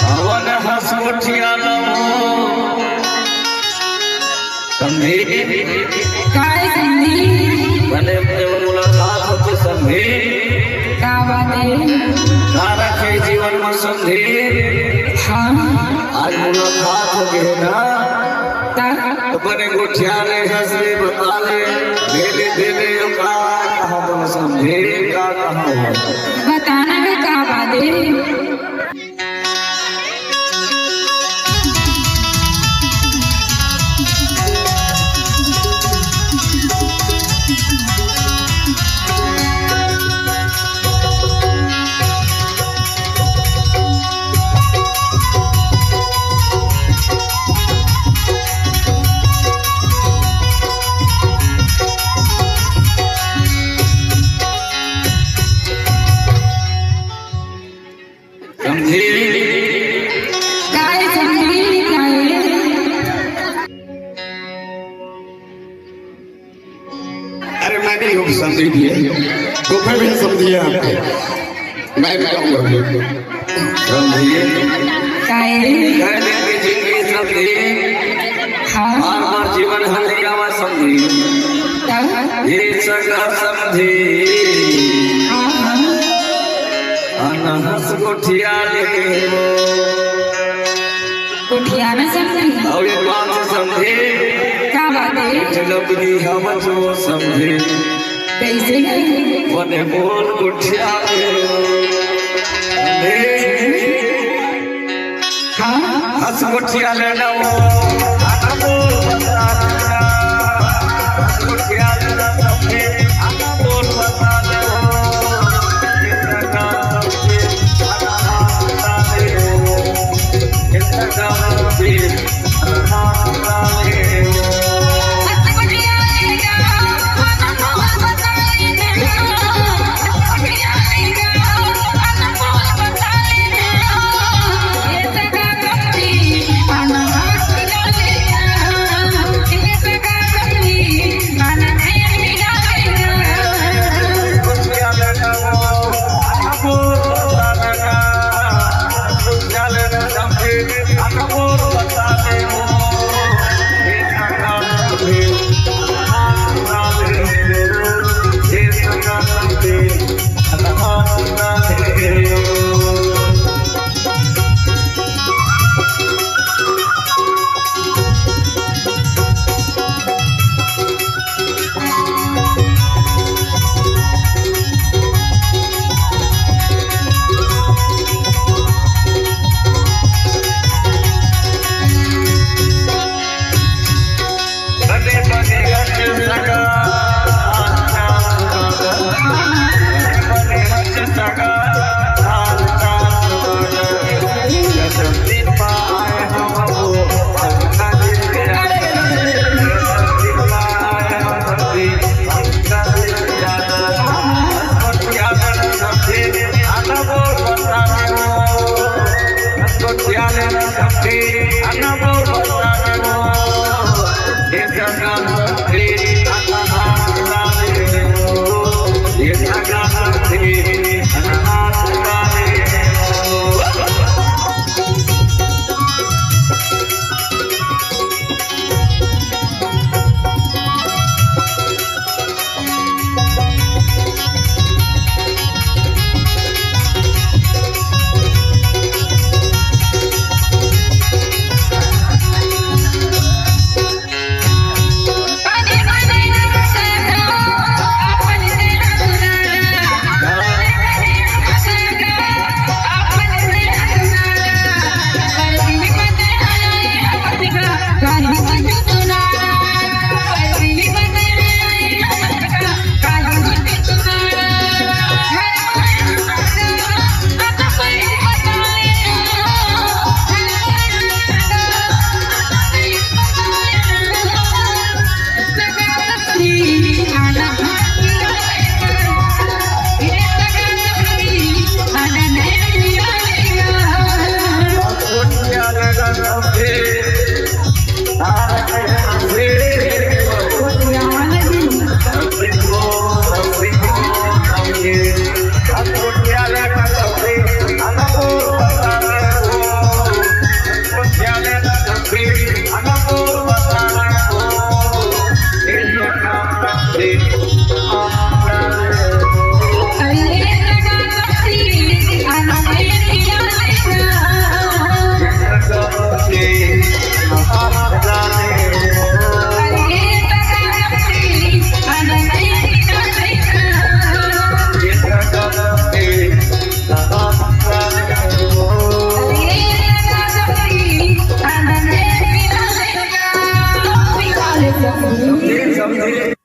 हवन हसोठिया समझे काय समझी बने मुलाकात होती समझे का बातें तारा के जीवन में समझे हाँ आज मुलाकात हो गए ना तो बने गुठियाले हंसले बताले देले देले का कहा तुम समझे का कहा बताना में का बातें अरे मैं नहीं हूँ समझी दिए गोफे भी समझिए आपके मैं समझिए जिंदगी समझिए हाँ हमारा जीवन हल्का समझिए ये सगा समझिए अनहस कोठिया कुठिया में समझी और ये बात समझे का बातें जलबनी हम जो समझे कैसे बने बोल कुठिया हाँ हंस कुठिया लेना समझी समझे समझे